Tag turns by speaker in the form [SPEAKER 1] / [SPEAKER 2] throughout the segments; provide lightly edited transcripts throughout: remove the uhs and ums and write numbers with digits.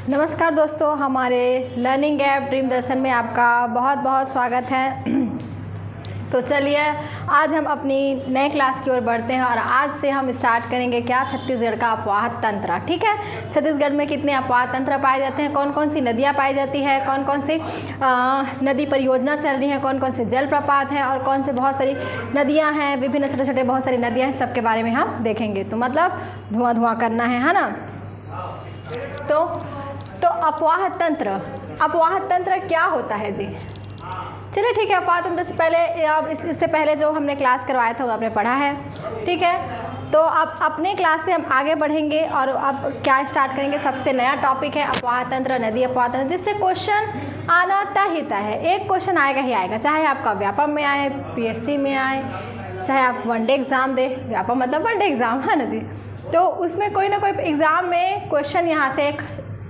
[SPEAKER 1] नमस्कार दोस्तों, हमारे लर्निंग ऐप ड्रीम दर्शन में आपका बहुत बहुत स्वागत है। तो चलिए आज हम अपनी नए क्लास की ओर बढ़ते हैं और आज से हम स्टार्ट करेंगे क्या, छत्तीसगढ़ का अपवाह तंत्र। ठीक है, छत्तीसगढ़ में कितने अपवाह तंत्र पाए जाते हैं, कौन कौन सी नदियाँ पाई जाती है, कौन कौन सी नदी परियोजना चल रही है, कौन कौन से जलप्रपात हैं और कौन से बहुत सारी नदियाँ हैं, विभिन्न छोटे छोटे बहुत सारी नदियाँ हैं, सबके बारे में हम देखेंगे। तो मतलब धुआं धुआं करना है ना। तो अपवाह तंत्र क्या होता है जी? चलिए ठीक है, अपवाह तंत्र से पहले इससे पहले जो हमने क्लास करवाया था वो आपने पढ़ा है। ठीक है, तो अब अपने क्लास से हम आगे बढ़ेंगे और अब क्या स्टार्ट करेंगे। सबसे नया टॉपिक है अपवाह तंत्र, नदी अपवाह तंत्र, जिससे क्वेश्चन आना तय ही तय है। एक क्वेश्चन आएगा ही आएगा, चाहे आपका व्यापम में आए, पीएससी में आए, चाहे आप वनडे एग्ज़ाम दे। व्यापम मतलब वनडे एग्ज़ाम है ना जी। तो उसमें कोई ना कोई एग्ज़ाम में क्वेश्चन यहाँ से एक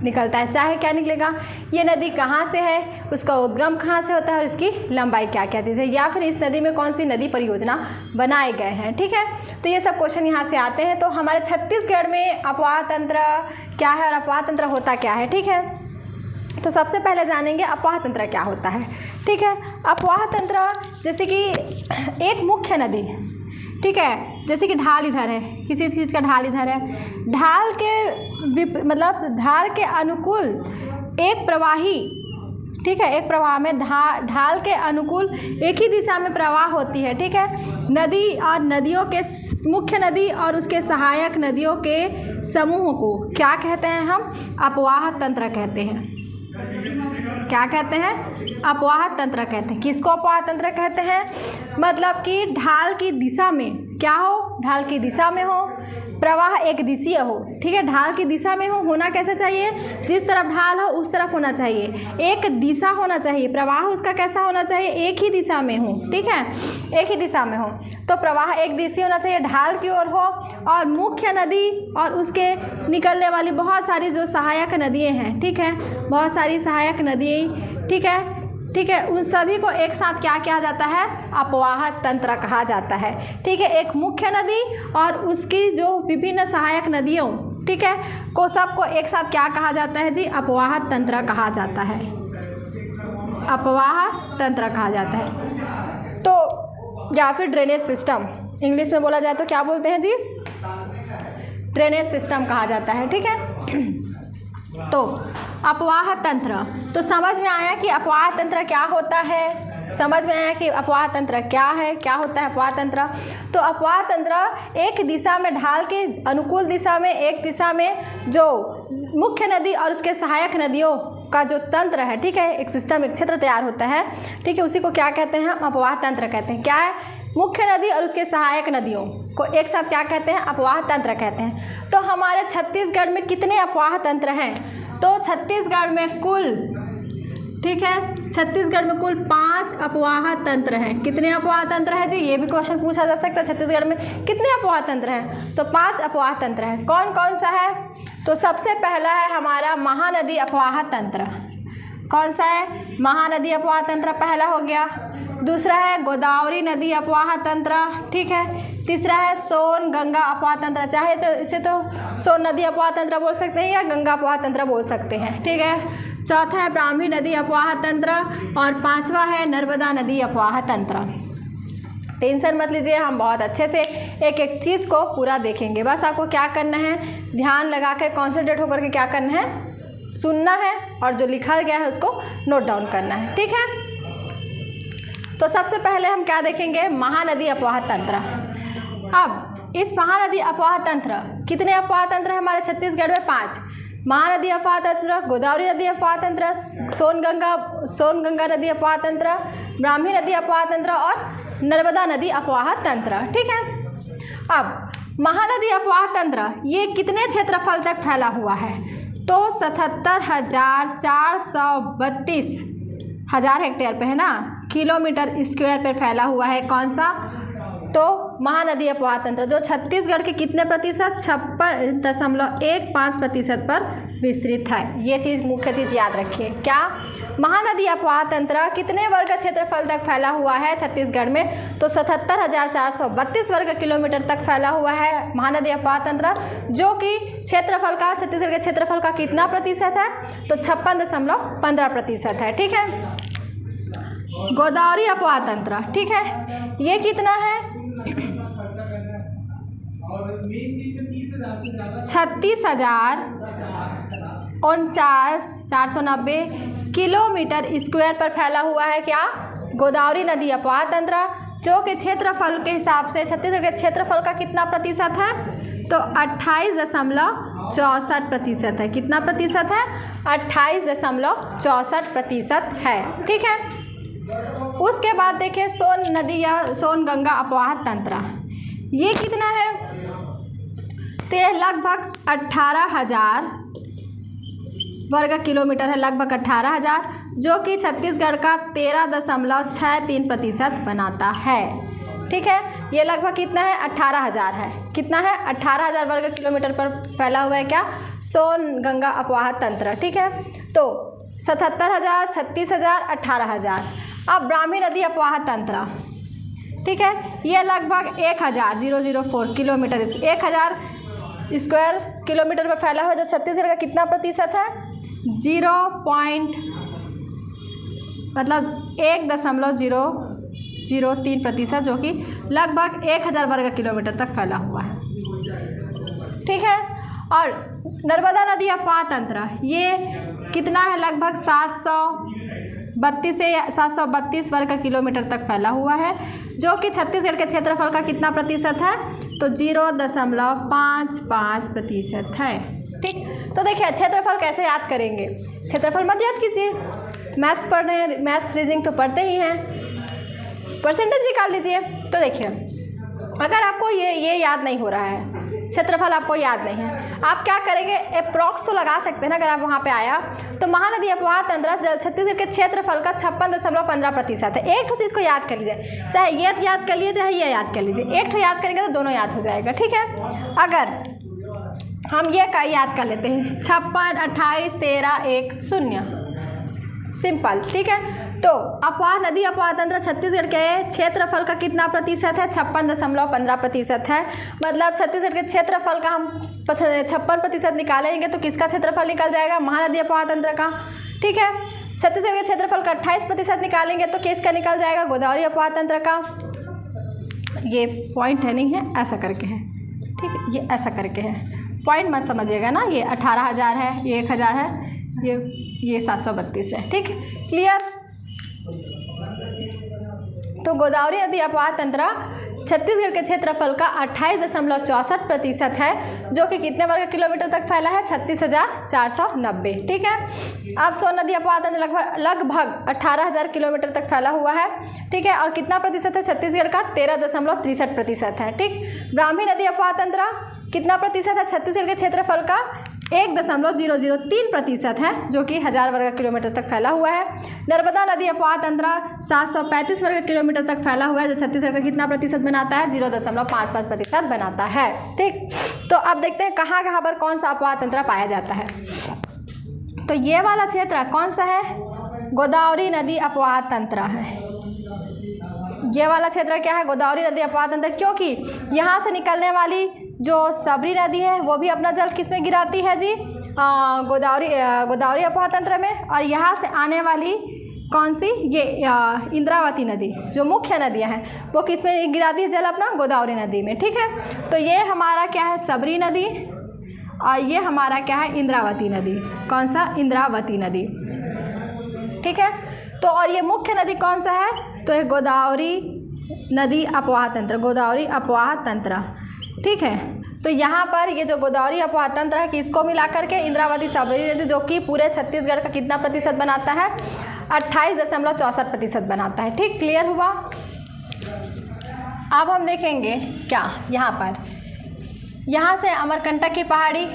[SPEAKER 1] निकलता है। चाहे क्या निकलेगा, ये नदी कहाँ से है, उसका उद्गम कहाँ से होता है और इसकी लंबाई क्या क्या चीज़ है, या फिर इस नदी में कौन सी नदी परियोजना बनाए गए हैं। ठीक है, तो ये सब क्वेश्चन यहाँ से आते हैं। तो हमारे छत्तीसगढ़ में अपवाह तंत्र क्या है और अपवाह तंत्र होता क्या है। ठीक है, तो सबसे पहले जानेंगे अपवाह तंत्र क्या होता है। ठीक है, अपवाह तंत्र जैसे कि एक मुख्य नदी, ठीक है, जैसे कि ढाल इधर है, किसी चीज़ का ढाल इधर है, ढाल के मतलब धार के अनुकूल एक प्रवाही, ठीक है, एक प्रवाह में ढाल के अनुकूल एक ही दिशा में प्रवाह होती है। ठीक है, नदी और नदियों के मुख्य नदी और उसके सहायक नदियों के समूह को क्या कहते हैं हम? अपवाह तंत्र कहते हैं। क्या कहते हैं? अपवाह तंत्र कहते हैं। किसको अपवाह तंत्र कहते हैं? मतलब कि ढाल की दिशा में क्या हो, ढाल की दिशा में हो, प्रवाह एक दिशीय हो। ठीक है, ढाल की दिशा में हो, होना कैसे चाहिए, जिस तरफ ढाल हो उस तरफ होना चाहिए, एक दिशा होना चाहिए, प्रवाह उसका कैसा होना चाहिए, एक ही दिशा में हो। ठीक है, एक ही दिशा में हो, तो प्रवाह एक दिशीय होना चाहिए, ढाल की ओर हो, और मुख्य नदी और उसके निकलने वाली बहुत सारी जो सहायक नदियाँ हैं, ठीक है, बहुत सारी सहायक नदियाँ, ठीक है, उन सभी को एक साथ क्या कहा जाता है? अपवाह तंत्र कहा जाता है। ठीक है, एक मुख्य नदी और उसकी जो विभिन्न सहायक नदियों, ठीक है, को सबको एक साथ क्या कहा जाता है जी? अपवाह तंत्र कहा जाता है। अपवाह तंत्र कहा जाता है। तो या फिर ड्रेनेज सिस्टम, इंग्लिश में बोला जाए तो क्या बोलते हैं जी? ड्रेनेज सिस्टम कहा जाता है। ठीक है, तो अपवाह तंत्र, तो समझ में आया कि अपवाह तंत्र क्या होता है, समझ में आया कि अपवाह तंत्र क्या है, क्या होता है अपवाह तंत्र। तो अपवाह तंत्र एक दिशा में, ढाल के अनुकूल दिशा में, एक दिशा में जो मुख्य नदी और उसके सहायक नदियों का जो तंत्र है, ठीक है, एक सिस्टम, एक क्षेत्र तैयार होता है। ठीक है, उसी को क्या कहते हैं? हम अपवाह तंत्र कहते हैं। क्या है? मुख्य नदी और उसके सहायक नदियों को एक साथ क्या कहते हैं? अपवाह तंत्र कहते हैं। तो हमारे छत्तीसगढ़ में कितने अपवाह तंत्र हैं? तो छत्तीसगढ़ में कुल, ठीक है, छत्तीसगढ़ में कुल 5 अपवाह तंत्र हैं। कितने अपवाह तंत्र हैं जी? ये भी क्वेश्चन पूछा जा सकता है, छत्तीसगढ़ में कितने अपवाह तंत्र हैं? तो 5 अपवाह तंत्र हैं। कौन कौन सा है? तो सबसे पहला है हमारा महानदी अपवाह तंत्र। कौन सा है? महानदी अपवाह तंत्र पहला हो गया। दूसरा है गोदावरी नदी अपवाह तंत्र। ठीक है, तीसरा है सोन गंगा अपवाह तंत्र, चाहे तो इसे तो सोन नदी अपवाह तंत्र बोल सकते हैं या गंगा अपवाह तंत्र बोल सकते हैं। ठीक है, चौथा है ब्राह्मी नदी अपवाह तंत्र और 5वां है नर्मदा नदी अपवाह तंत्र। टेंशन मत लीजिए, हम बहुत अच्छे से एक एक चीज़ को पूरा देखेंगे। बस आपको क्या करना है, ध्यान लगा कर कॉन्सेंट्रेट होकर के क्या करना है, सुनना है और जो लिखा गया है उसको नोट डाउन करना है। ठीक है, तो सबसे पहले हम क्या देखेंगे? महानदी अपवाह तंत्र। अब इस महानदी अपवाह तंत्र, कितने अपवाह तंत्र है हमारे छत्तीसगढ़ में? 5। महानदी अपवाह तंत्र, गोदावरी नदी अपवाह तंत्र, सोन गंगा नदी अपवाह तंत्र, ब्राह्मी नदी अपवाह तंत्र और नर्मदा नदी अपवाह तंत्र। ठीक है, अब महानदी अपवाह तंत्र ये कितने क्षेत्रफल तक फैला हुआ है? तो 77,432 हज़ार हेक्टेयर पे है ना, किलोमीटर स्क्वायर पे फैला हुआ है। कौन सा? तो महानदी अपवाह तंत्र, जो छत्तीसगढ़ के कितने प्रतिशत? 56.15% पर विस्तृत है। ये चीज़, मुख्य चीज़ याद रखिए। क्या? महानदी अपवाह तंत्र कितने वर्ग क्षेत्रफल तक फैला हुआ है छत्तीसगढ़ में? तो 77,432 वर्ग किलोमीटर तक फैला हुआ है महानदी अपवाह तंत्र, जो कि क्षेत्रफल का, छत्तीसगढ़ के क्षेत्रफल का कितना प्रतिशत है? तो 56.15% है। ठीक है। गोदावरी अपवाह तंत्र, ठीक है, ये कितना है? 36,49,490 किलोमीटर स्क्वायर पर फैला हुआ है क्या? गोदावरी नदी अपवाह तंत्र, जो कि क्षेत्रफल के हिसाब से छत्तीसगढ़ के क्षेत्रफल का कितना प्रतिशत है? तो 28.64% है। कितना प्रतिशत है? 28.64% है। ठीक है। उसके बाद देखिए सोन नदी या सोन गंगा अपवाह तंत्र, ये कितना है? तो ये लगभग 18,000 वर्ग किलोमीटर है, लगभग 18,000, जो कि छत्तीसगढ़ का 13.63% बनाता है। ठीक है। ये लगभग कितना है? 18,000 है। कितना है? 18,000 वर्ग किलोमीटर पर फैला हुआ है क्या? सोन गंगा अपवाह तंत्र। ठीक है। तो 77,000, 36,000, 18,000। अब ब्राह्मी नदी अपवाह तंत्र, ठीक है, ये लगभग 1,004 किलोमीटर, 1,000 स्क्वायर किलोमीटर पर फैला हुआ, जो छत्तीसगढ़ का कितना प्रतिशत है? 1.003%, जो कि लगभग 1,000 वर्ग किलोमीटर तक फैला हुआ है। ठीक है। और नर्मदा नदी अपवाह तंत्र, ये कितना है? लगभग 732 वर्ग किलोमीटर तक फैला हुआ है, जो कि छत्तीसगढ़ के क्षेत्रफल का कितना प्रतिशत है? तो 0.55% है। ठीक। तो देखिए क्षेत्रफल कैसे याद करेंगे? क्षेत्रफल मत याद कीजिए, मैथ्स पढ़ रहे हैं, मैथ्स रीजनिंग तो पढ़ते ही हैं, परसेंटेज निकाल लीजिए। तो देखिए अगर आपको ये याद नहीं हो रहा है, क्षेत्रफल आपको याद नहीं है, आप क्या करेंगे? अप्रॉक्स तो लगा सकते हैं ना। अगर आप वहाँ पे आया तो महानदी अपवाह तंत्र छत्तीसगढ़ के क्षेत्रफल का 56.15% है। एक तो चीज़ को याद कर लीजिए, चाहे ये याद कर लीजिए चाहे ये याद कर लीजिए, एक तो याद करेंगे तो दोनों याद हो जाएगा। ठीक है। अगर हम ये का याद कर लेते हैं 56, 28, 13, 1, 0, सिंपल। ठीक है। तो अपवाह नदी अपवाह तंत्र छत्तीसगढ़ के क्षेत्रफल का कितना प्रतिशत है? 56.15% है। मतलब छत्तीसगढ़ के क्षेत्रफल का हम 56% निकालेंगे तो किसका क्षेत्रफल निकल जाएगा? महानदी अपवाह तंत्र का। ठीक है। छत्तीसगढ़ के क्षेत्रफल का 28% निकालेंगे तो किसका निकल जाएगा? गोदावरी अपवाह तंत्र का। ये पॉइंट है, नहीं है, ऐसा करके है। ठीक है। ये ऐसा करके है, पॉइंट मत समझिएगा ना। ये 18,000 है, ये 1,000 है, ये 732 है। ठीक, क्लियर। तो गोदावरी नदी अपवाह तंत्र छत्तीसगढ़ के क्षेत्रफल का 28.64% है, जो कि कितने वर्ग किलोमीटर तक फैला है? 36,490। ठीक है। अब सोन नदी अपवाह तंत्र लगभग 18,000 किलोमीटर तक फैला हुआ है। ठीक है। और कितना प्रतिशत है छत्तीसगढ़ का? 13.63% है। ठीक। ब्राह्मी नदी अपवाह तंत्र कितना प्रतिशत है छत्तीसगढ़ के क्षेत्रफल का? 1.003% है, जो कि 1000 वर्ग किलोमीटर तक फैला हुआ है। नर्मदा नदी अपवाह तंत्र 735 वर्ग किलोमीटर तक फैला हुआ है, जो छत्तीसगढ़ का कितना प्रतिशत बनाता है? 0.55% बनाता है। ठीक। तो अब देखते हैं कहाँ कहाँ पर कौन सा अपवाह तंत्र पाया जाता है। तो ये वाला क्षेत्र कौन सा है? गोदावरी नदी अपवाह तंत्र है। ये वाला क्षेत्र क्या है? गोदावरी नदी अपवाह तंत्र, क्योंकि यहाँ से निकलने वाली जो सबरी नदी है वो भी अपना जल किस में गिराती है जी? गोदावरी अपवाह तंत्र में। और यहाँ से आने वाली कौन सी? ये इंद्रावती नदी, जो मुख्य नदियाँ हैं, वो किस में गिराती है जल? अपना गोदावरी नदी में। ठीक है। तो ये हमारा क्या है? सबरी नदी। और ये हमारा क्या है? इंद्रावती नदी। कौन सा? इंद्रावती नदी। ठीक है। तो और ये मुख्य नदी कौन सा है? तो ये गोदावरी नदी अपवाह तंत्र, गोदावरी अपवाह तंत्र। ठीक है। तो यहाँ पर ये जो गोदावरी अपवाह तंत्र है, किसको मिला करके? इंद्रावती सबरी नदी, जो कि पूरे छत्तीसगढ़ का कितना प्रतिशत बनाता है? 28.64% बनाता है। ठीक, क्लियर हुआ। अब हम देखेंगे क्या यहाँ पर, यहाँ से अमरकंटक की पहाड़ी,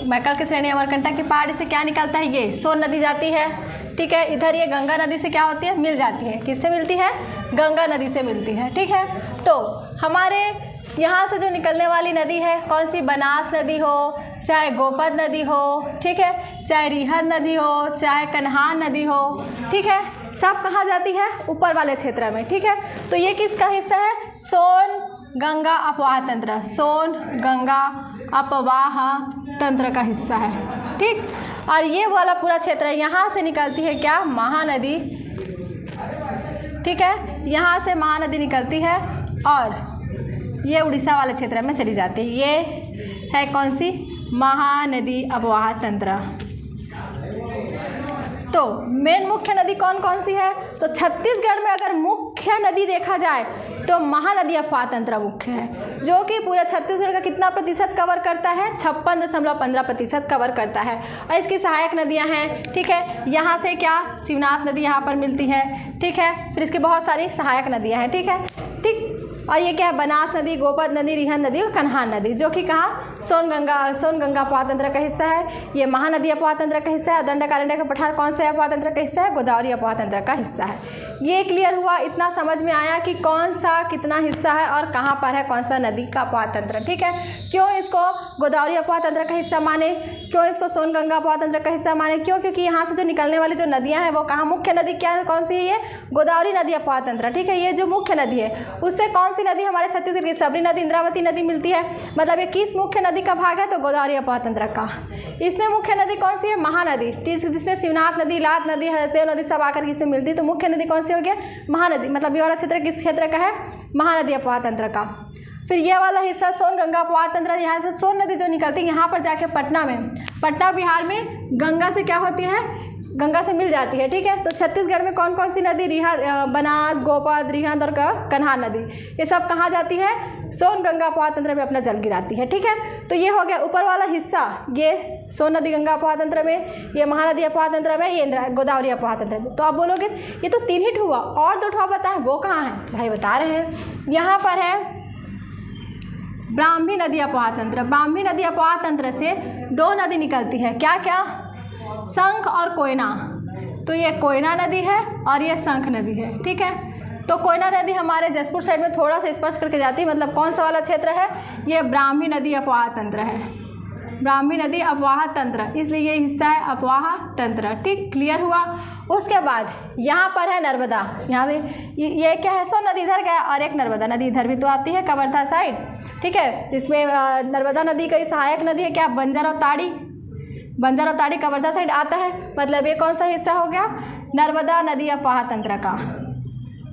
[SPEAKER 1] मैकल की श्रेणी अमरकंटक की पहाड़ी से क्या निकलता है? ये सोन नदी जाती है। ठीक है। इधर ये गंगा नदी से क्या होती है? मिल जाती है। किससे मिलती है? गंगा नदी से मिलती है। ठीक है। तो हमारे यहाँ से जो निकलने वाली नदी है कौन सी, बनास नदी हो, चाहे गोपद नदी हो, ठीक है, चाहे रिहंद नदी हो, चाहे कन्हान नदी हो, ठीक है, सब कहाँ जाती है, ऊपर वाले क्षेत्र में, ठीक है। तो ये किसका हिस्सा है, सोन गंगा अपवाह तंत्र, सोन गंगा अपवाह तंत्र का हिस्सा है, ठीक। और ये वाला पूरा क्षेत्र है, यहाँ से निकलती है क्या, महानदी, ठीक है, यहाँ से महानदी निकलती है और ये उड़ीसा वाले क्षेत्र में चली जाती है। ये है कौन सी, महानदी अपवाह तंत्र। तो मेन मुख्य नदी कौन कौन सी है, तो छत्तीसगढ़ में अगर मुख्य नदी देखा जाए तो महानदी अपवाह तंत्र मुख्य है, जो कि पूरे छत्तीसगढ़ का कितना प्रतिशत कवर करता है, 56.15% कवर करता है। और इसकी सहायक नदियां हैं, ठीक है, यहाँ से क्या, शिवनाथ नदी यहाँ पर मिलती है, ठीक है, फिर इसकी बहुत सारी सहायक नदियाँ हैं, ठीक है, ठीक। और ये क्या है, बनास नदी, गोपद नदी, रिहंद नदी और कन्हान नदी, जो कि कहाँ, सोन गंगा अपवाह तंत्र का हिस्सा है। ये महानदी अपवाह तंत्र का हिस्सा है। दंडकारण्य का पठार कौन सा अपवाह तंत्र का हिस्सा है, गोदावरी अपवाह तंत्र का हिस्सा है। ये क्लियर हुआ, इतना समझ में आया कि कौन सा कितना हिस्सा है और कहाँ पर है कौन सा नदी का अपवाह तंत्र, ठीक है। क्यों इसको गोदावरी अपवाह तंत्र का हिस्सा माने, क्यों इसको सोन गंगा अपवाह तंत्र का हिस्सा माने, क्यों, क्योंकि यहाँ से जो निकलने वाली जो नदियाँ हैं वो कहाँ, मुख्य नदी क्या है, कौन सी है, ये गोदावरी नदी अपवाह तंत्र, ठीक है। ये जो मुख्य नदी है उससे कौन सी नदी हमारे छत्तीसगढ़ की, सबरी नदी, इंद्रावती नदी मिलती है। मतलब ये किस मुख्य नदी का भाग है, तो गोदावरी अपवाह तंत्र का। इसमें मुख्य नदी कौन सी है, महानदी, जिसमें शिवनाथ नदी, लात नदी, हरसेव नदी सब आकर इसमें मिलती है। तो मुख्य नदी कौन सी हो गया, महानदी। मतलब ये वाला क्षेत्र किस क्षेत्र का है, महानदी अपवाह तंत्र का। फिर ये वाला हिस्सा सोन गंगा अपवाह तंत्र, यहाँ से सोन नदी जो निकलती है यहाँ पर जाके पटना में, पटना बिहार में गंगा से क्या होती है, गंगा से मिल जाती है, ठीक है। तो छत्तीसगढ़ में कौन कौन सी नदी, बनास, गोपद, रिहंद और कन्हान नदी, ये सब कहाँ जाती है, सोन गंगा अपवाह तंत्र में अपना जल गिराती है, ठीक है। तो ये हो गया ऊपर वाला हिस्सा, ये सोन नदी गंगा अपवाह तंत्र में, ये महानदी अपवाह तंत्र में, ये गोदावरी अपवाह तंत्र में। तो आप बोलोगे ये तो 3 ही हुआ, और 2 ठो बताएं, वो कहाँ है, भाई बता रहे हैं, यहाँ पर है ब्राह्मी नदी अपवाह तंत्र। ब्राह्मी नदी अपवाह तंत्र से 2 नदी निकलती है, क्या क्या, शंख और कोयना। तो ये कोयना नदी है और ये शंख नदी है, ठीक है। तो कोयना नदी हमारे जसपुर साइड में थोड़ा सा स्पर्श करके जाती है, मतलब कौन सा वाला क्षेत्र है, ये ब्राह्मी नदी अपवाह तंत्र है, ब्राह्मी नदी अपवाह तंत्र, इसलिए ये हिस्सा है अपवाह तंत्र, ठीक, क्लियर हुआ। उसके बाद यहाँ पर है नर्मदा, यहाँ से ये क्या है, सोन नदी इधर गया और एक नर्मदा नदी इधर भी तो आती है कवर्धा साइड, ठीक है। इसमें नर्मदा नदी का सहायक नदी है क्या, बंजर और ताड़ी, बंजर और ताड़ी कवर्धा साइड आता है। मतलब ये कौन सा हिस्सा हो गया, नर्मदा नदी अपवाह तंत्र का,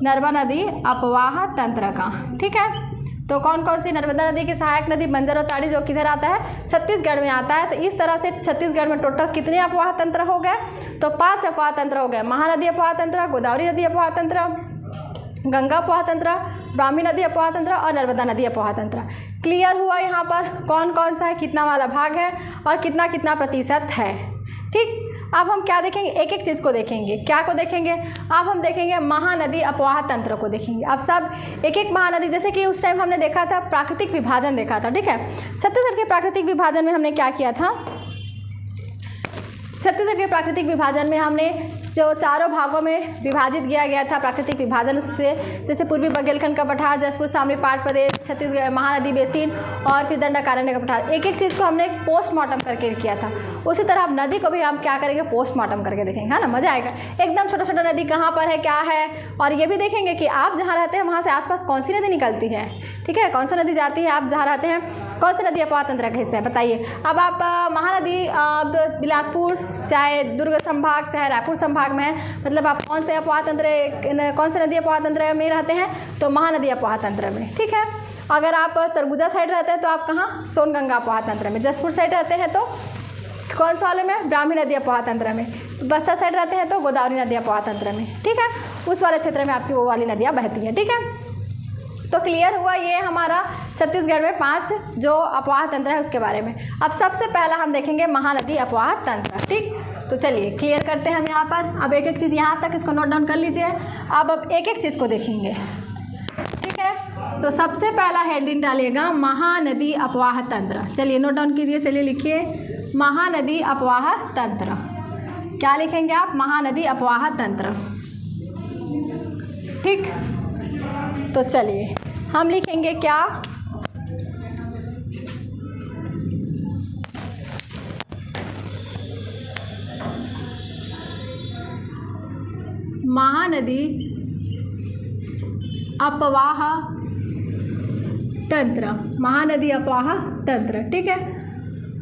[SPEAKER 1] नर्मदा नदी अपवाह तंत्र का, ठीक है। तो कौन कौन सी नर्मदा नदी की सहायक नदी, बंजर और ताड़ी, जो किधर आता है, छत्तीसगढ़ में आता है। तो इस तरह से छत्तीसगढ़ में टोटल कितने अपवाह तंत्र हो गए, तो 5 अपवाह तंत्र हो गए, महानदी अपवाह तंत्र, गोदावरी नदी अपवाह तंत्र, गंगा अपवाह तंत्र, ब्राह्मी नदी अपवाह तंत्र और नर्मदा नदी अपवाह तंत्र। क्लियर हुआ यहाँ पर कौन कौन सा है, कितना वाला भाग है और कितना कितना प्रतिशत है, ठीक। अब हम क्या देखेंगे, एक एक चीज़ को देखेंगे, क्या को देखेंगे, अब हम देखेंगे महानदी अपवाह तंत्र को देखेंगे। अब सब एक एक महानदी, जैसे कि उस टाइम हमने देखा था प्राकृतिक विभाजन देखा था, ठीक है। छत्तीसगढ़ के प्राकृतिक विभाजन में हमने क्या किया था, छत्तीसगढ़ के प्राकृतिक विभाजन में हमने जो 4 भागों में विभाजित किया गया था प्राकृतिक विभाजन से, जैसे पूर्वी बुंदेलखंड का पठार, जसपुर सामरी पाट प्रदेश, छत्तीसगढ़ महानदी बेसिन और फिर दंडकारण्य का पठार, एक एक चीज़ को हमने पोस्टमार्टम करके किया था। उसी तरह अब नदी को भी हम क्या करेंगे, पोस्टमार्टम करके देखेंगे, है ना, मज़ा आएगा एकदम। छोटा छोटा नदी कहाँ पर है, क्या है, और ये भी देखेंगे कि आप जहाँ रहते हैं वहाँ से आसपास कौन सी नदी निकलती है, ठीक है, कौन सा नदी जाती है, आप जहाँ रहते हैं कौन सी नदी अपवाह तंत्र का हिस्सा है, बताइए। अब आप महानदी बिलासपुर, चाहे दुर्ग संभाग, चाहे रायपुर संभाग में है, मतलब आप कौन से अपवाह तंत्र, कौन से नदी अपवाह तंत्र में रहते हैं, तो महानदी अपवाह तंत्र में, ठीक है। अगर आप सरगुजा साइड रहते हैं तो आप कहाँ, सोन गंगा अपवाह तंत्र में। जसपुर साइड रहते हैं तो कौन सा वाले में, ब्राह्मी नदी अपवाह तंत्र में। बस्तर साइड रहते हैं तो गोदावरी नदी अपवाह तंत्र में, ठीक है। उस वाले क्षेत्र में आपकी वो वाली नदियाँ बहती हैं, ठीक है। तो क्लियर हुआ ये हमारा छत्तीसगढ़ में 5 जो अपवाह तंत्र है उसके बारे में। अब सबसे पहला हम देखेंगे महानदी अपवाह तंत्र, ठीक। तो चलिए क्लियर करते हैं हम यहाँ पर। अब एक एक चीज़ यहाँ तक इसको नोट डाउन कर लीजिए। अब एक एक चीज़ को देखेंगे, ठीक है। तो सबसे पहला हेडिंग डालिएगा महानदी अपवाह तंत्र। चलिए नोट डाउन कीजिए, चलिए लिखिए महानदी अपवाह तंत्र। क्या लिखेंगे आप, महानदी अपवाह तंत्र, ठीक। तो चलिए हम लिखेंगे क्या, महानदी अपवाह तंत्र, महानदी अपवाह तंत्र, ठीक है,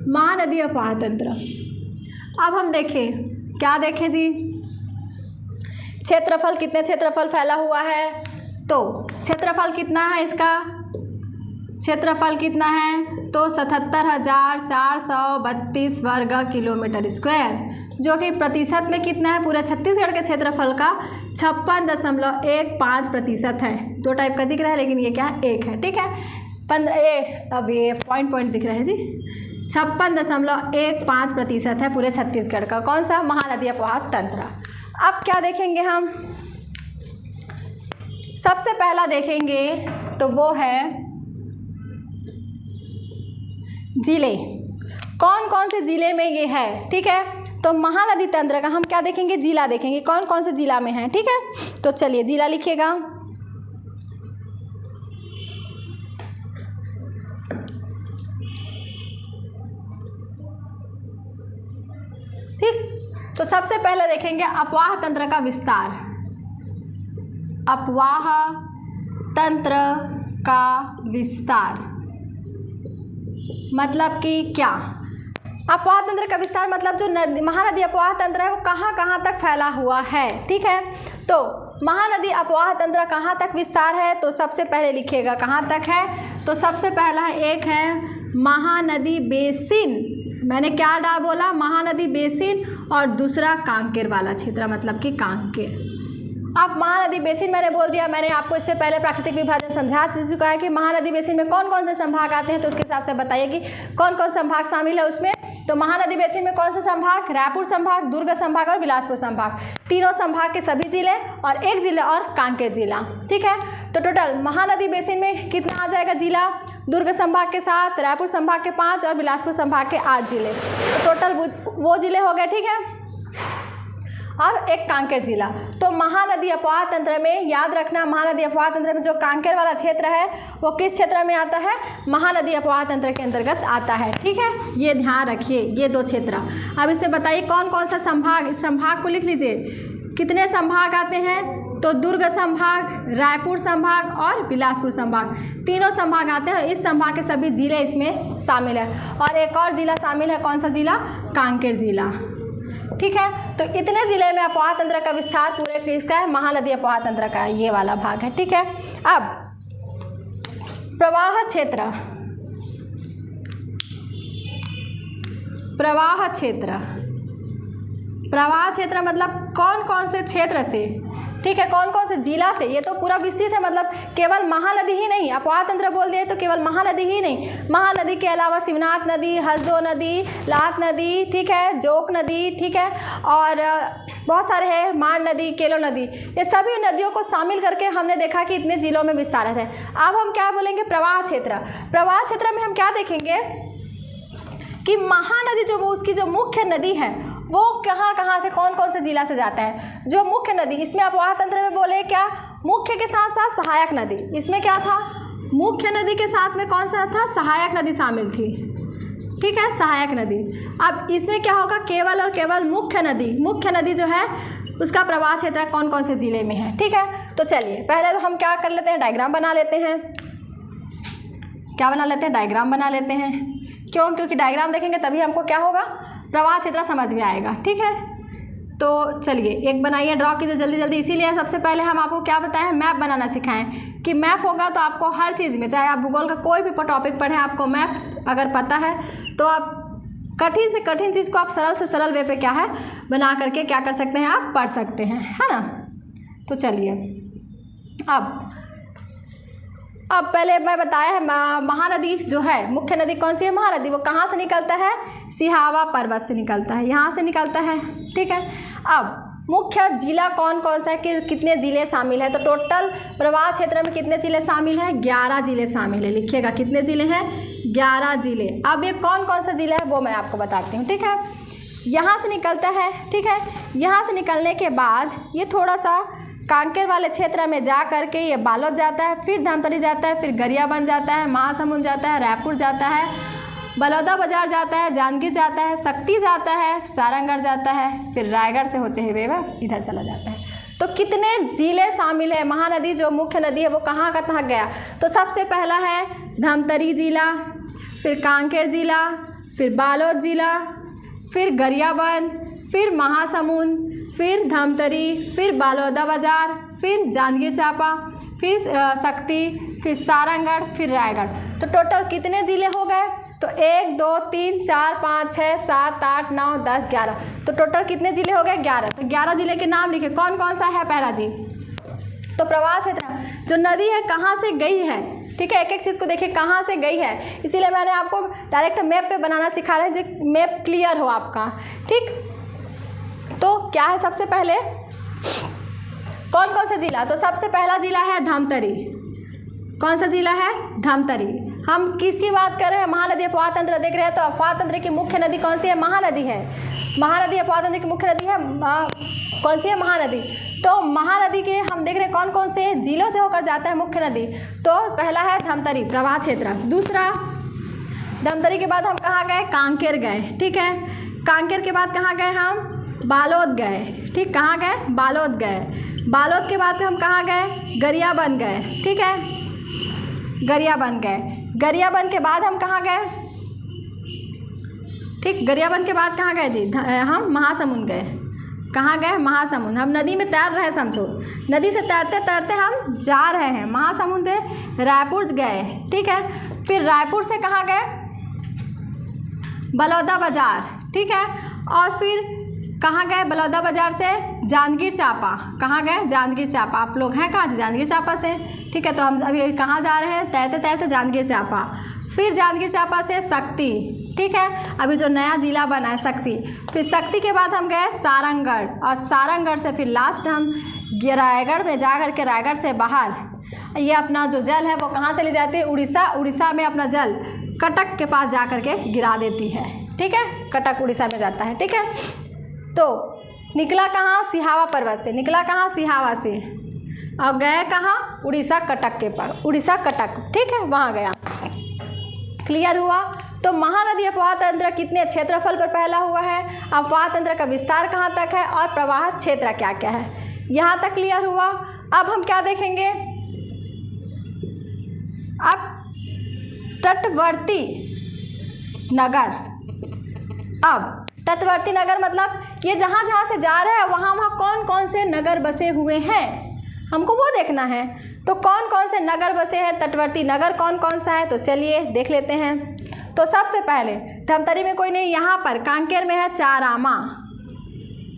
[SPEAKER 1] महानदी अपवाह तंत्र। अब हम देखें, क्या देखें जी, क्षेत्रफल, कितने क्षेत्रफल फैला हुआ है, तो क्षेत्रफल कितना है इसका, क्षेत्रफल कितना है, तो 77,432 वर्ग किलोमीटर स्क्वायर, जो कि प्रतिशत में कितना है, पूरे छत्तीसगढ़ के क्षेत्रफल का 56.15% है। दो टाइप का दिख रहा है लेकिन ये क्या है, एक है, ठीक है। 15 अब ये पॉइंट दिख रहा है जी, 56.15% है पूरे छत्तीसगढ़ का, कौन सा, महानदी अपवाह तंत्र। अब क्या देखेंगे हम, सबसे पहला देखेंगे तो वो है जिले, कौन कौन से जिले में ये है, ठीक है। तो महानदी तंत्र का हम क्या देखेंगे, जिला देखेंगे, कौन कौन से जिला में है, ठीक है। तो चलिए जिला लिखिएगा, ठीक। तो सबसे पहले देखेंगे अपवाह तंत्र का विस्तार, अपवाह तंत्र का विस्तार मतलब कि क्या, अपवाह तंत्र का विस्तार मतलब जो महानदी अपवाह तंत्र है वो कहाँ कहाँ तक फैला हुआ है, ठीक है। तो महानदी अपवाह तंत्र कहाँ तक विस्तार है, तो सबसे पहले लिखिएगा कहाँ तक है, तो सबसे पहला एक है महानदी बेसिन, मैंने क्या बोला, महानदी बेसिन, और दूसरा कांकेर वाला क्षेत्र मतलब कि कांकेर। अब महानदी बेसिन मैंने बोल दिया, मैंने आपको इससे पहले प्राकृतिक विभाजन समझा चुका है कि महानदी बेसिन में कौन कौन से संभाग आते हैं, तो उसके हिसाब से बताइए कि कौन कौन संभाग शामिल है उसमें। तो महानदी बेसिन में कौन सा संभाग, रायपुर संभाग, दुर्ग संभाग और बिलासपुर संभाग, तीनों संभाग के सभी जिले और एक जिला और कांकेर जिला, ठीक है। तो टोटल महानदी बेसिन में कितना आ जाएगा जिला, दुर्ग संभाग के 7, रायपुर संभाग के 5 और बिलासपुर संभाग के 8 जिले, तो टोटल वो जिले हो गए, ठीक है। और एक कांकेर जिला। तो महानदी अपवाह तंत्र में याद रखना, महानदी अपवाह तंत्र में जो कांकेर वाला क्षेत्र है वो किस क्षेत्र में आता है, महानदी अपवाह तंत्र के अंतर्गत आता है, ठीक है। ये ध्यान रखिए, ये दो क्षेत्र। अब इससे बताइए कौन कौन सा संभाग, इस संभाग को लिख लीजिए, कितने संभाग आते हैं, तो दुर्ग संभाग, रायपुर संभाग और बिलासपुर संभाग, तीनों संभाग आते हैं और इस संभाग के सभी जिले इसमें शामिल है। और एक और जिला शामिल है, कौन सा जिला, कांकेर जिला, ठीक है। तो इतने जिले में अपवाह तंत्र का विस्तार पूरे किसका है, महानदी अपवाह तंत्र का ये वाला भाग है, ठीक है। अब प्रवाह क्षेत्र, प्रवाह क्षेत्र, प्रवाह क्षेत्र मतलब कौन कौन से क्षेत्र से, ठीक है, कौन कौन से जिला से, ये तो पूरा विस्तृत है, मतलब केवल महानदी ही नहीं, अपवाह तंत्र बोल दिए तो केवल महानदी ही नहीं, महानदी के अलावा शिवनाथ नदी, हसदो नदी, लात नदी, ठीक है, जोक नदी, ठीक है, और बहुत सारे हैं, मान नदी, केलो नदी, ये सभी नदियों को शामिल करके हमने देखा कि इतने जिलों में विस्तारित है। अब हम क्या बोलेंगे, प्रवाह क्षेत्र। प्रवाह क्षेत्र में हम क्या देखेंगे कि महानदी जो वो उसकी जो मुख्य नदी है वो कहाँ कहाँ से, कौन कौन से जिला से जाता है, जो मुख्य नदी, इसमें अपवाह तंत्र में बोले क्या, मुख्य के साथ साथ सहायक नदी, इसमें क्या था, मुख्य नदी के साथ में कौन सा था, सहायक नदी शामिल थी, ठीक है, सहायक नदी। अब इसमें क्या होगा, केवल और केवल मुख्य नदी, मुख्य नदी जो है उसका प्रवाह क्षेत्र कौन कौन से जिले में है, ठीक है। तो चलिए पहले तो हम क्या कर लेते हैं, डायग्राम बना लेते हैं, क्या बना लेते हैं, डायग्राम बना लेते हैं, क्यों, क्योंकि डायग्राम देखेंगे तभी हमको क्या होगा, प्रवाह क्षेत्र समझ में आएगा, ठीक है। तो चलिए एक बनाइए, ड्रॉ कीजिए जल्दी जल्दी। इसीलिए सबसे पहले हम आपको क्या बताएं, मैप बनाना सिखाएं कि मैप होगा तो आपको हर चीज़ में, चाहे आप भूगोल का कोई भी टॉपिक पढ़ें, आपको मैप अगर पता है तो आप कठिन से कठिन चीज़ को आप सरल से सरल वे पे क्या है बना करके क्या कर सकते हैं, आप पढ़ सकते हैं, है ना। तो चलिए अब पहले मैं बताया है महानदी जो है, मुख्य नदी कौन सी है, महानदी, वो कहाँ से निकलता है, सिहावा पर्वत से निकलता है, यहाँ से निकलता है, ठीक है। अब मुख्य जिला कौन कौन सा है, कि कितने जिले शामिल है, तो टोटल प्रवाह क्षेत्र में कितने जिले शामिल हैं, 11 जिले शामिल है, लिखिएगा कितने जिले हैं, 11 जिले। अब ये कौन कौन सा जिला है वो मैं आपको बताती हूँ, ठीक है। यहाँ से निकलता है, ठीक है, यहाँ से निकलने के बाद ये थोड़ा सा कांकेर वाले क्षेत्र में जा करके ये बालोद जाता है, फिर धमतरी जाता है, फिर गरियाबंद जाता है, महासमुंद जाता है, रायपुर जाता है, बलौदा बाजार जाता है, जांजगीर जाता है, शक्ति जाता है, सारंगढ़ जाता है, फिर रायगढ़ से होते हुए वह इधर चला जाता है। तो कितने जिले शामिल है, महानदी जो मुख्य नदी है वो कहाँ तक गया? तो सबसे पहला है धमतरी जिला, फिर कांकेर जिला, फिर बालोद जिला, फिर गरियाबंद, फिर महासमुंद, फिर धमतरी, फिर बालोदा बाजार, फिर जांजगीर चांपा, फिर शक्ति, फिर सारंगढ़, फिर रायगढ़। तो टोटल कितने ज़िले हो गए? तो 1 2 3 4 5 6 7 8 9 10 11। तो टोटल कितने ज़िले हो गए? 11। तो 11 ज़िले के नाम लिखे। कौन कौन सा है? पहला जी तो प्रवाह क्षेत्र जो नदी है कहाँ से गई है, ठीक है, एक एक चीज़ को देखिए कहाँ से गई है, इसीलिए मैंने आपको डायरेक्ट मैप पे बनाना सिखा रहे हैं जो मैप क्लियर हो आपका, ठीक। तो क्या है सबसे पहले कौन कौन सा जिला? तो सबसे पहला जिला है धमतरी। कौन सा जिला है? धमतरी। हम किसकी बात कर रहे हैं? महानदी अपवाह तंत्र देख रहे हैं। तो अपवाह तंत्र की मुख्य नदी कौन सी है? महानदी है। महानदी अपवाह तंत्र की मुख्य नदी है कौन सी है? महानदी। तो महानदी के हम देख रहे हैं कौन कौन से जिलों से होकर जाता है मुख्य नदी। तो पहला है धमतरी प्रवाह क्षेत्र। दूसरा धमतरी के बाद हम कहाँ गए? कांकेर गए, ठीक है। कांकेर के बाद कहाँ गए? हम बालोद गए, ठीक। कहाँ गए? बालोद गए। बालोद के बाद हम कहाँ गए? गरियाबंद गए, ठीक है। गरियाबंद गए। गरियाबंद के बाद हम कहाँ गए? ठीक, गरियाबंद के बाद कहाँ गए जी? हम महासमुंद गए। कहाँ गए? महासमुंद। हम नदी में तैर रहे हैं, समझो नदी से तैरते तैरते हम जा रहे हैं। महासमुंद से रायपुर गए, ठीक है। फिर रायपुर से कहाँ गए? बलौदा बाजार, ठीक है। और फिर कहाँ गए? बलौदा बाजार से जांजगीर चांपा। कहाँ गए? जांजगीर चांपा। आप लोग हैं कहाँ? जांजगीर चांपा से, ठीक है। तो हम अभी कहाँ जा रहे हैं? तैरते तैरते जांजगीर चांपा। फिर जांजगीर चांपा से शक्ति, ठीक है। अभी जो नया जिला बना है शक्ति। फिर शक्ति के बाद हम गए सारंगढ़, और सारंगढ़ से फिर लास्ट हम रायगढ़ में जा कर के रायगढ़ से बाहर ये अपना जो जल है वो कहाँ से ले जाती है? उड़ीसा। उड़ीसा में अपना जल कटक के पास जा कर के गिरा देती है, ठीक है। कटक उड़ीसा में जाता है, ठीक है। तो निकला कहाँ? सिहावा पर्वत से। निकला कहाँ? सिहावा से। और गए कहाँ? उड़ीसा कटक के पास। उड़ीसा कटक, ठीक है, वहाँ गया। क्लियर हुआ? तो महानदी अपवाह तंत्र कितने क्षेत्रफल पर फैला हुआ है, अपवाह तंत्र का विस्तार कहाँ तक है, और प्रवाह क्षेत्र क्या क्या है, यहाँ तक क्लियर हुआ। अब हम क्या देखेंगे? अब तटवर्ती नगर। अब तटवर्ती नगर मतलब ये जहाँ जहाँ से जा रहे हैं वहाँ वहाँ कौन कौन से नगर बसे हुए हैं, हमको वो देखना है। तो कौन कौन से नगर बसे हैं? तटवर्ती नगर कौन कौन सा है? तो चलिए देख लेते हैं। तो सबसे पहले धमतरी में कोई नहीं, यहाँ पर कांकेर में है चारामा।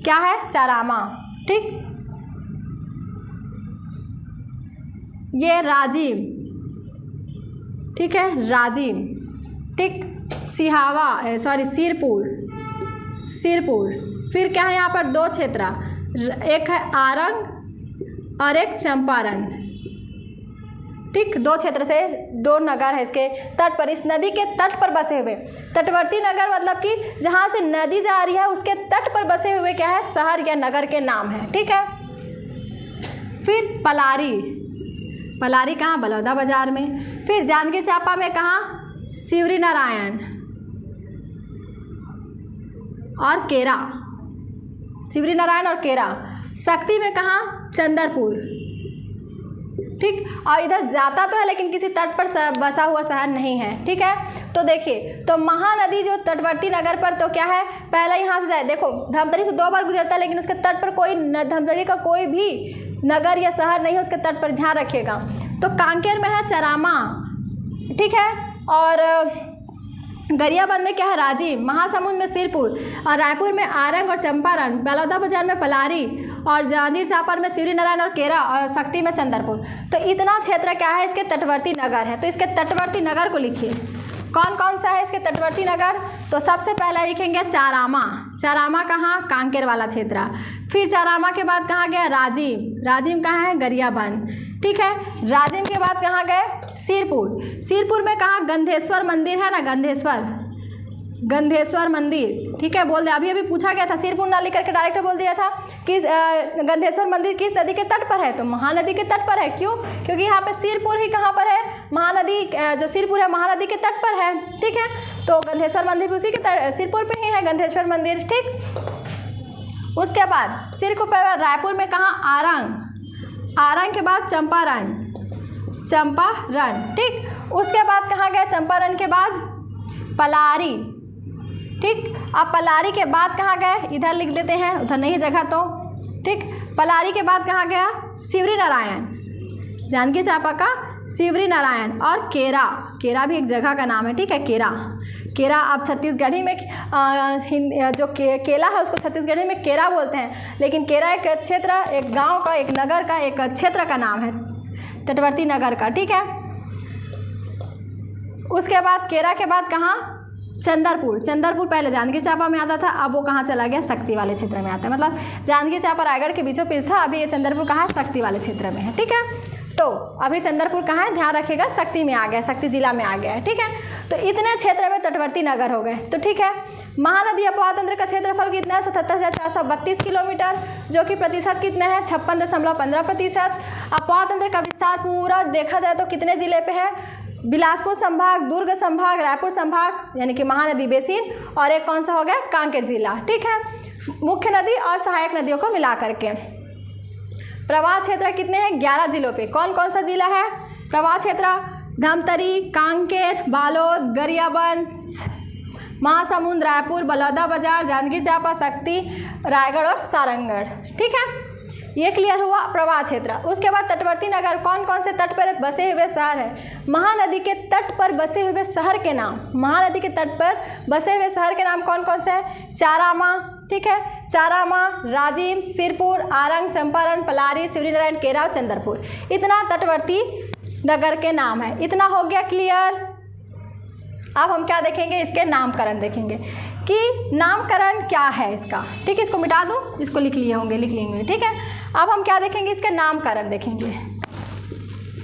[SPEAKER 1] क्या है? चारामा, ठीक। ये राजिम, ठीक है, राजिम, ठीक। सिहावा सिरपुर। सिरपुर। फिर क्या है यहाँ पर? 2 क्षेत्र, एक है आरंग और एक चंपारण, ठीक। 2 क्षेत्र से 2 नगर है इसके तट पर, इस नदी के तट पर बसे हुए। तटवर्ती नगर मतलब कि जहाँ से नदी जा रही है उसके तट पर बसे हुए क्या है? शहर या नगर के नाम है, ठीक है। फिर पलारी। पलारी कहाँ? बलौदा बाजार में। फिर जांजगीर चांपा में कहाँ? शिवरी नारायण और केरा। शिवरी नारायण और केरा। शक्ति में कहाँ? चंदरपुर, ठीक। और इधर जाता तो है लेकिन किसी तट पर बसा हुआ शहर नहीं है, ठीक है। तो देखिए, तो महानदी जो तटवर्ती नगर पर तो क्या है? पहला यहाँ से जाए, देखो धमतरी से 2 बार गुजरता है लेकिन उसके तट पर कोई धमतरी का कोई भी नगर या शहर नहीं है उसके तट पर, ध्यान रखिएगा। तो कांकेर में है चरामा, ठीक है। और गरियाबंद में क्या है? राजिम। महासमुंद में सिरपुर, और रायपुर में आरंग और चंपारण, बलौदा बाजार में पलारी, और जांजगीर चांपा में शिवरी नारायण और केरा, और शक्ति में चंदरपुर। तो इतना क्षेत्र क्या है? इसके तटवर्ती नगर है। तो इसके तटवर्ती नगर को लिखिए। कौन कौन सा है इसके तटवर्ती नगर? तो सबसे पहले लिखेंगे चारामा। चारामा कहाँ? कांकेर वाला क्षेत्र। फिर चारामा के बाद कहाँ गया? राजिम। राजिम कहाँ है? गरियाबंद, ठीक है। राजिम के बाद कहाँ गए? सिरपुर। सिरपुर में कहाँ? गंधेश्वर मंदिर है ना, गंधेश्वर मंदिर, ठीक है। बोल दे, अभी अभी पूछा गया था, सिरपुर ना लिख करके डायरेक्ट बोल दिया था कि गंधेश्वर मंदिर किस नदी के तट पर है? तो महानदी के तट पर है। क्यों? क्योंकि यहाँ पे सिरपुर ही कहाँ पर है? महानदी, जो सिरपुर है महानदी के तट पर है, ठीक है। तो गंधेश्वर मंदिर भी उसी के सिरपुर पे ही है गंधेश्वर मंदिर, ठीक। उसके बाद सिर के ऊपर रायपुर में कहाँ, आरंग, आरंग के बाद चंपारण, चंपारण, ठीक। उसके बाद कहाँ गए, चंपारण के बाद पलारी, ठीक। अब पलारी के बाद कहाँ गए, इधर लिख देते हैं, उधर नहीं जगह तो, ठीक। पलारी के बाद कहाँ गया, शिवरी नारायण, जानकी चांपा का शिवरी नारायण, और केरा, केरा भी एक जगह का नाम है, ठीक है। केरा, केरा आप छत्तीसगढ़ी में जो केला है उसको छत्तीसगढ़ी में केरा बोलते हैं, लेकिन केरा एक क्षेत्र, एक गांव का, एक नगर का, एक क्षेत्र का नाम है, तटवर्ती नगर का, ठीक है। उसके बाद केरा के बाद कहाँ, चंदरपुर, चंदरपुर पहले जांजगीर चांपा में आता था, अब वो कहाँ चला गया, शक्ति वाले क्षेत्र में आता है, मतलब जांजगीर चांपा रायगढ़ के बीचों बीच था, अभी ये चंदरपुर कहाँ है, शक्ति वाले क्षेत्र में है, ठीक है। तो अभी चंदरपुर कहाँ है, ध्यान रखिएगा, शक्ति में आ गया, शक्ति जिला में आ गया है, ठीक है। तो इतने क्षेत्र में तटवर्ती नगर हो गए, तो ठीक है। महानदी अपवाह तंत्र का क्षेत्रफल कितना है, 77,432 किलोमीटर, जो कि प्रतिशत कितना है, 56.15%। अपवाह तंत्र का विस्तार पूरा देखा जाए तो कितने जिले पे है, बिलासपुर संभाग, दुर्ग संभाग, रायपुर संभाग, यानी कि महानदी बेसिन, और एक कौन सा हो गया, कांकेर जिला, ठीक है। मुख्य नदी और सहायक नदियों को मिला करके प्रवाह क्षेत्र कितने हैं, 11 जिलों पे। कौन कौन सा जिला है प्रवाह क्षेत्र, धमतरी, कांकेर, बालोद, गरियाबंद, महासमुंद, रायपुर, बलौदाबाजार, जांजगीर चांपा, शक्ति, रायगढ़ और सारंगढ़, ठीक है। ये क्लियर हुआ प्रवाह क्षेत्र। उसके बाद तटवर्ती नगर, कौन कौन से तट पर बसे हुए शहर है, महानदी के तट पर बसे हुए शहर के नाम, महानदी के तट पर बसे हुए शहर के नाम कौन कौन से है, चारामा, ठीक है, चारामा, राजिम, सिरपुर, आरंग, चंपारण, पलारी, शिवरीनारायण, केरा और चंदरपुर, इतना तटवर्ती नगर के नाम है। इतना हो गया क्लियर। अब हम क्या देखेंगे, इसके नामकरण देखेंगे कि नामकरण क्या है इसका, ठीक है। इसको मिटा दूँ, इसको लिख लिए होंगे, लिख लेंगे, ठीक है। अब हम क्या देखेंगे, इसके नामकरण देखेंगे।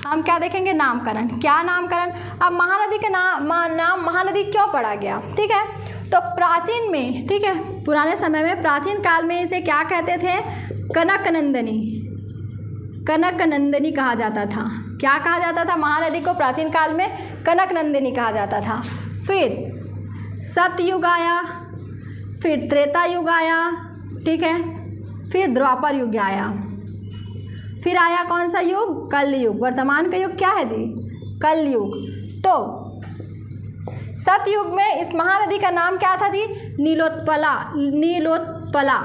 [SPEAKER 1] हम क्या देखेंगे, नामकरण, क्या नामकरण। अब महानदी के नाम महानदी क्यों पड़ा गया, ठीक है। तो प्राचीन में, ठीक है, पुराने समय में, प्राचीन काल में इसे क्या कहते थे, कनकनंदनी, कनकनंदनी कहा जाता था। क्या कहा जाता था, महानदी को प्राचीन काल में कनकनंदिनी कहा जाता था। फिर सतयुग आया, फिर त्रेता युग आया, ठीक है, फिर द्वापर युग आया, फिर आया कौन सा युग, कलयुग। वर्तमान का युग क्या है जी, कलयुग। तो सतयुग में इस महानदी का नाम क्या था जी, नीलोत्पला, नीलोत्पला,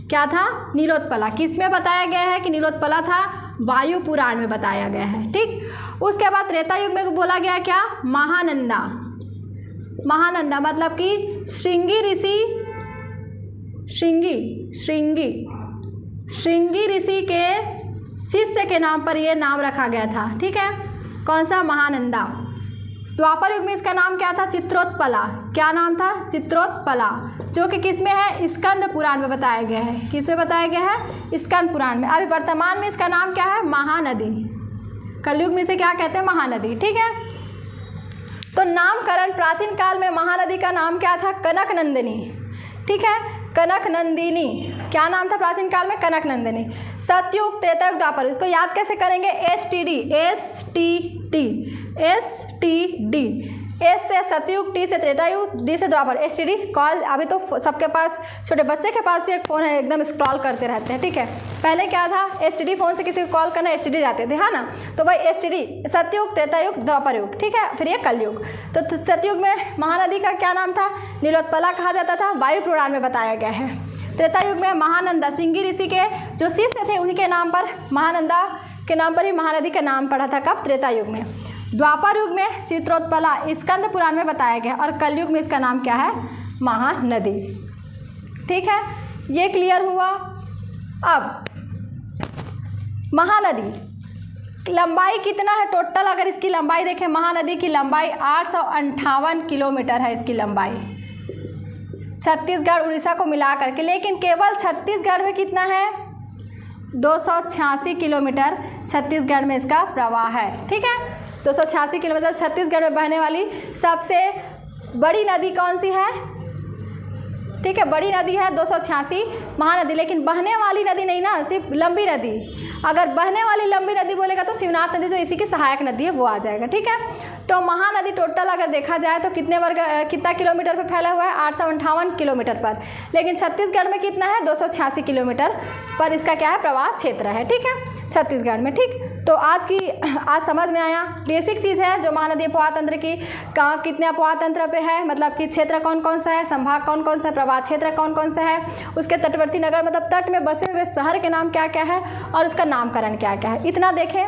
[SPEAKER 1] क्या था, नीलोत्पला। किस में बताया गया है कि नीलोत्पला था, वायु पुराण में बताया गया है, ठीक। उसके बाद त्रेता युग में बोला गया क्या, महानंदा, महानंदा मतलब कि श्रृंगी ऋषि, श्रृंगी ऋषि के शिष्य के नाम पर यह नाम रखा गया था, ठीक है, कौन सा, महानंदा। द्वापर युग में इसका नाम क्या था, चित्रोत्पला। क्या नाम था, चित्रोत्पला, जो कि किस में है, स्कंद पुराण में बताया गया है। किस में बताया गया है, स्कंद पुराण में। अभी वर्तमान में इसका नाम क्या है, महानदी। कलयुग में इसे क्या कहते हैं, महानदी, ठीक है। तो नामकरण, प्राचीन काल में महानदी का नाम क्या था, कनकनंदिनी, ठीक है, कनकनंदिनी। क्या नाम था प्राचीन काल में, कनकनंदिनी। सतयुग, त्रेता युग, द्वापर, इसको याद कैसे करेंगे, STD, S से सतयुग, T से त्रेता युग, D से द्वापर, STD। कॉल अभी तो सबके पास, छोटे बच्चे के पास भी एक फ़ोन है, एकदम स्क्रॉल करते रहते हैं, ठीक है। पहले क्या था, STD फ़ोन से किसी को कॉल करना, STD जाते थे, है ना। तो भाई STD, सतयुग, त्रेता युग, द्वापर युग, ठीक है। फिर ये कलयुग। तो सतयुग में महानदी का क्या नाम था, नीलोत्पला कहा जाता था, वायु पुराण में बताया गया है। त्रेता युग में महानंदा, श्रृंगी ऋषि के जो शिष्य थे उनके नाम पर, महानंदा के नाम पर ही महानदी का नाम पड़ा था, कब, त्रेता युग में। द्वापर युग में चित्रोत्पला, स्कंद पुराण में बताया गया, और कलयुग में इसका नाम क्या है, महानदी, ठीक है। ये क्लियर हुआ। अब महानदी लंबाई कितना है टोटल, अगर इसकी लंबाई देखें, महानदी की लंबाई 858 किलोमीटर है इसकी लंबाई, छत्तीसगढ़ उड़ीसा को मिला करके। लेकिन केवल छत्तीसगढ़ में कितना है, 286 किलोमीटर छत्तीसगढ़ में इसका प्रवाह है, ठीक है। 286 किलोमीटर छत्तीसगढ़ में बहने वाली सबसे बड़ी नदी कौन सी है, ठीक है, बड़ी नदी है 286 महानदी। लेकिन बहने वाली नदी नहीं ना, सिर्फ लंबी नदी। अगर बहने वाली लंबी नदी बोलेगा तो शिवनाथ नदी जो इसी की सहायक नदी है वो आ जाएगा, ठीक है। तो महानदी टोटल अगर देखा जाए तो कितना किलोमीटर पर फैला हुआ है? 858 किलोमीटर पर। लेकिन छत्तीसगढ़ में कितना है? 286 किलोमीटर पर इसका क्या है? प्रवाह क्षेत्र है। ठीक है, छत्तीसगढ़ में। ठीक, तो आज समझ में आया, बेसिक चीज़ है जो महानदी अपवाह तंत्र की, कहाँ कितने अपवाह तंत्र पे है, मतलब कि क्षेत्र कौन कौन सा है, संभाग कौन कौन सा है, प्रवाह क्षेत्र कौन कौन सा है, उसके तटवर्ती नगर मतलब तट में बसे हुए शहर के नाम क्या क्या है और उसका नामकरण क्या क्या है। इतना देखें,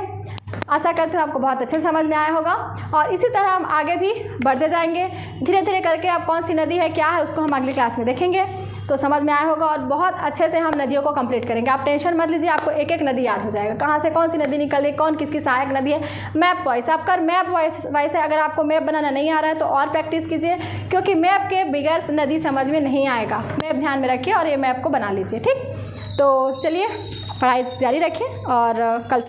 [SPEAKER 1] आशा करते हैं आपको बहुत अच्छे समझ में आया होगा। और इसी तरह हम आगे भी बढ़ते जाएंगे, धीरे धीरे करके अब कौन सी नदी है क्या है उसको हम अगली क्लास में देखेंगे। तो समझ में आया होगा और बहुत अच्छे से हम नदियों को कंप्लीट करेंगे। आप टेंशन मत लीजिए, आपको एक एक नदी याद हो जाएगा, कहाँ से कौन सी नदी निकल रही, कौन किसकी सहायक नदी है, मैप वाइज। आप कर मैप वाइज है, अगर आपको मैप बनाना नहीं आ रहा है तो और प्रैक्टिस कीजिए, क्योंकि मैप के बगैर नदी समझ में नहीं आएगा। मैप ध्यान में रखिए और ये मैप को बना लीजिए। ठीक, तो चलिए पढ़ाई जारी रखें और कल